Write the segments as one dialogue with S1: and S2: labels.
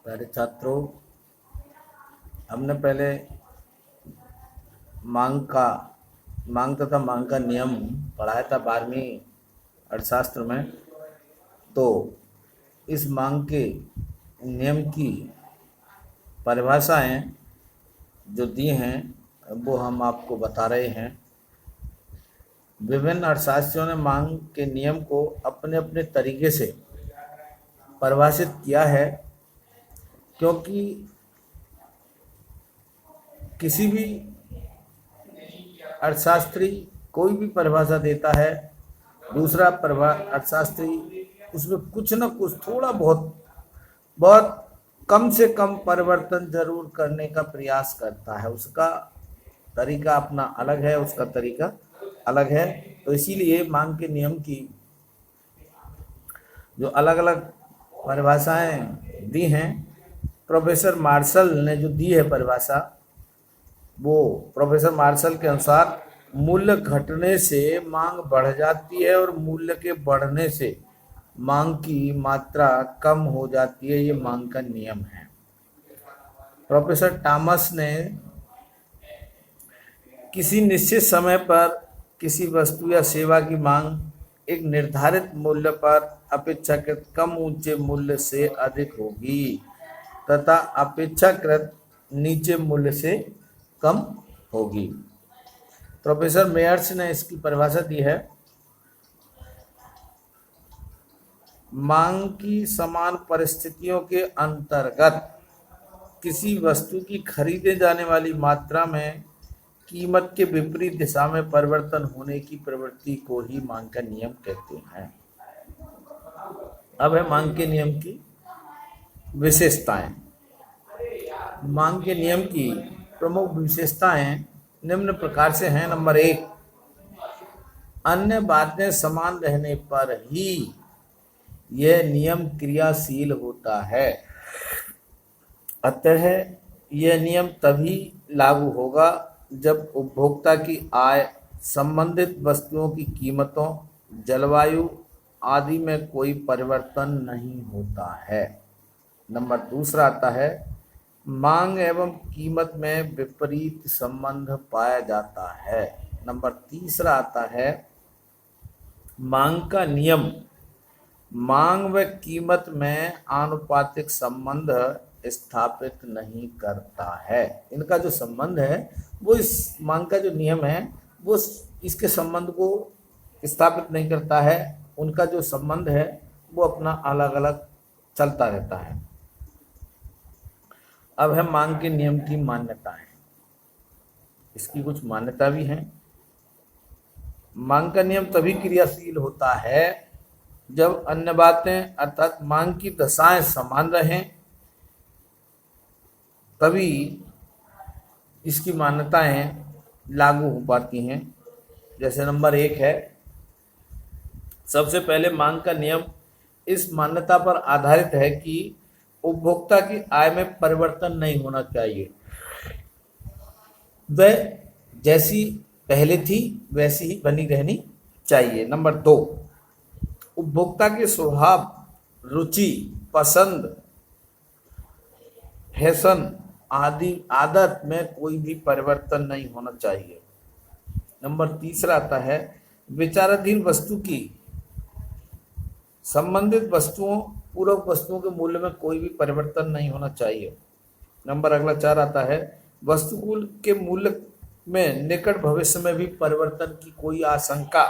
S1: प्यारे छात्रों, हमने पहले मांग तथा मांग का नियम पढ़ाया था 12वीं अर्थशास्त्र में। तो इस मांग के नियम की परिभाषाएं जो दी हैं वो हम आपको बता रहे हैं। विभिन्न अर्थशास्त्रियों ने मांग के नियम को अपने अपने तरीके से परिभाषित किया है, क्योंकि किसी भी अर्थशास्त्री कोई भी परिभाषा देता है, दूसरा अर्थशास्त्री उसमें कुछ न कुछ थोड़ा बहुत बहुत कम से कम परिवर्तन जरूर करने का प्रयास करता है। उसका तरीका अपना अलग है, उसका तरीका अलग है। तो इसीलिए मांग के नियम की जो अलग अलग परिभाषाएं दी हैं, प्रोफेसर मार्शल ने जो दी है परिभाषा, वो प्रोफेसर मार्शल के अनुसार मूल्य घटने से मांग बढ़ जाती है और मूल्य के बढ़ने से मांग की मात्रा कम हो जाती है। ये मांग का नियम है। प्रोफेसर टॉमस ने किसी निश्चित समय पर किसी वस्तु या सेवा की मांग एक निर्धारित मूल्य पर अपेक्षाकृत कम ऊंचे मूल्य से अधिक होगी तथा अपेक्षाकृत नीचे मूल्य से कम होगी। प्रोफेसर मेयर्स ने इसकी परिभाषा दी है। मांग की समान परिस्थितियों के अंतर्गत किसी वस्तु की खरीदे जाने वाली मात्रा में कीमत के विपरीत दिशा में परिवर्तन होने की प्रवृत्ति को ही मांग का नियम कहते हैं। अब है मांग के नियम की विशेषताएं। मांग के नियम की प्रमुख विशेषताएं निम्न प्रकार से हैं। नंबर 1, अन्य बातें समान रहने पर ही यह नियम क्रियाशील होता है, अतः यह नियम तभी लागू होगा जब उपभोक्ता की आय, संबंधित वस्तुओं की कीमतों, जलवायु आदि में कोई परिवर्तन नहीं होता है। नंबर 2 आता है, मांग एवं कीमत में विपरीत संबंध पाया जाता है। नंबर 3 आता है, मांग का नियम मांग व कीमत में आनुपातिक संबंध स्थापित नहीं करता है। इनका जो संबंध है वो इस मांग का जो नियम है वो इसके संबंध को स्थापित नहीं करता है। उनका जो संबंध है वो अपना अलग अलग चलता रहता है। अब है मांग के नियम की मान्यताएं। इसकी कुछ मान्यता भी हैं। मांग का नियम तभी क्रियाशील होता है जब अन्य बातें अर्थात मांग की दशाएं समान रहें, तभी इसकी मान्यताएं लागू हो पाती हैं। जैसे नंबर 1 है, सबसे पहले मांग का नियम इस मान्यता पर आधारित है कि उपभोक्ता की आय में परिवर्तन नहीं होना चाहिए, वह जैसी पहले थी वैसी ही बनी रहनी चाहिए। नंबर 2, उपभोक्ता के स्वभाव, रुचि, पसंद, फैशन आदि आदत में कोई भी परिवर्तन नहीं होना चाहिए। नंबर 3 आता है, विचाराधीन वस्तु की संबंधित वस्तुओं, पूरक वस्तुओं के मूल्य में कोई भी परिवर्तन नहीं होना चाहिए। नंबर अगला 4 आता है, वस्तु के मूल्य में निकट भविष्य में भी परिवर्तन की कोई आशंका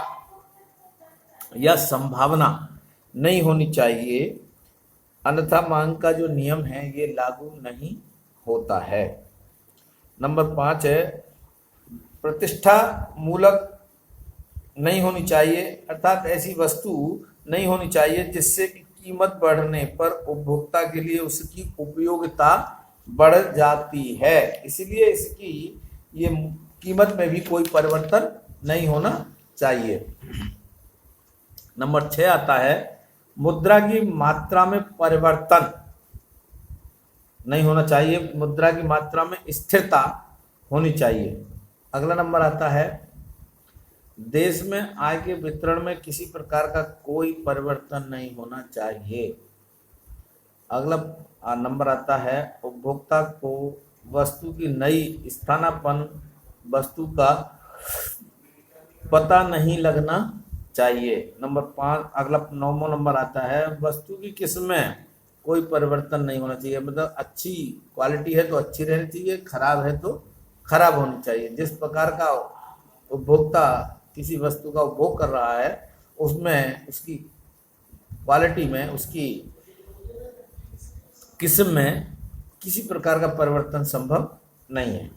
S1: या संभावना नहीं होनी चाहिए, अन्यथा मांग का जो नियम है ये लागू नहीं होता है। नंबर 5 है, प्रतिष्ठा मूलक नहीं होनी चाहिए, अर्थात ऐसी वस्तु नहीं होनी चाहिए जिससे कि कीमत बढ़ने पर उपभोक्ता के लिए उसकी उपयोगिता बढ़ जाती है, इसलिए इसकी ये कीमत में भी कोई परिवर्तन नहीं होना चाहिए। नंबर 6 आता है, मुद्रा की मात्रा में परिवर्तन नहीं होना चाहिए, मुद्रा की मात्रा में स्थिरता होनी चाहिए। अगला नंबर आता है, देश में आय के वितरण में किसी प्रकार का कोई परिवर्तन नहीं होना चाहिए। अगला नंबर आता है उपभोक्ता को वस्तु की नई स्थानापन्न वस्तु का पता नहीं लगना चाहिए। नंबर 5 अगला 9वां नंबर आता है वस्तु की किस्म में कोई परिवर्तन नहीं होना चाहिए। मतलब अच्छी क्वालिटी है तो अच्छी रहनी चाहिए, खराब है तो खराब होनी चाहिए। जिस प्रकार का उपभोक्ता किसी वस्तु का उपभोग कर रहा है उसमें उसकी क्वालिटी में उसकी किस्म में किसी प्रकार का परिवर्तन संभव नहीं है।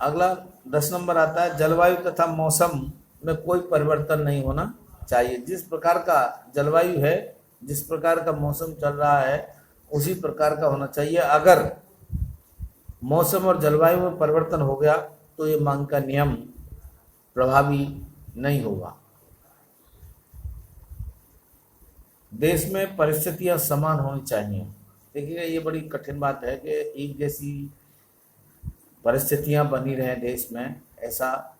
S1: अगला 10 नंबर आता है जलवायु तथा मौसम में कोई परिवर्तन नहीं होना चाहिए। जिस प्रकार का जलवायु है, जिस प्रकार का मौसम चल रहा है उसी प्रकार का होना चाहिए। अगर मौसम और जलवायु में परिवर्तन हो गया तो ये मांग का नियम प्रभावी नहीं होगा। देश में परिस्थितियां समान होनी चाहिए। देखिए ये बड़ी कठिन बात है कि एक जैसी परिस्थितियां बनी रहे देश में, ऐसा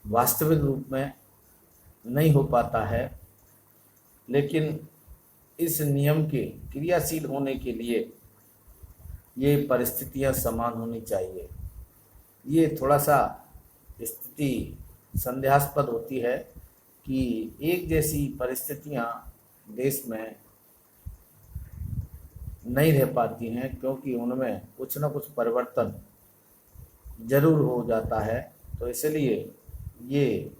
S1: वास्तविक रूप में नहीं हो पाता है। लेकिन इस नियम के क्रियाशील होने के लिए ये परिस्थितियां समान होनी चाहिए। ये थोड़ा सा स्थिति संदेहास्पद होती है कि एक जैसी परिस्थितियां देश में नहीं रह पाती हैं, क्योंकि उनमें कुछ न कुछ परिवर्तन जरूर हो जाता है। तो इसलिए ये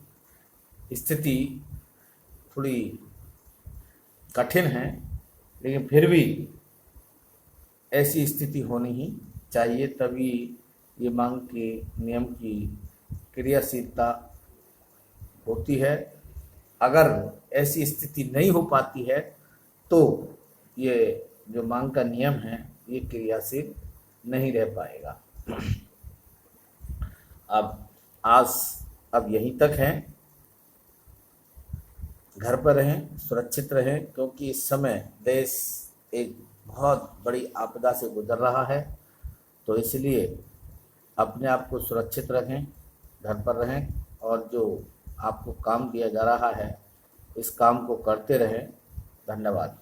S1: स्थिति थोड़ी कठिन है, लेकिन फिर भी ऐसी स्थिति होनी ही चाहिए, तभी ये मांग के नियम की क्रियाशीलता होती है। अगर ऐसी स्थिति नहीं हो पाती है तो ये जो मांग का नियम है ये क्रियाशील नहीं रह पाएगा। अब यहीं तक है। घर पर रहें, सुरक्षित रहें, क्योंकि इस समय देश एक बहुत बड़ी आपदा से गुजर रहा है। तो इसलिए अपने आप को सुरक्षित रखें, घर पर रहें और जो आपको काम दिया जा रहा है इस काम को करते रहें। धन्यवाद।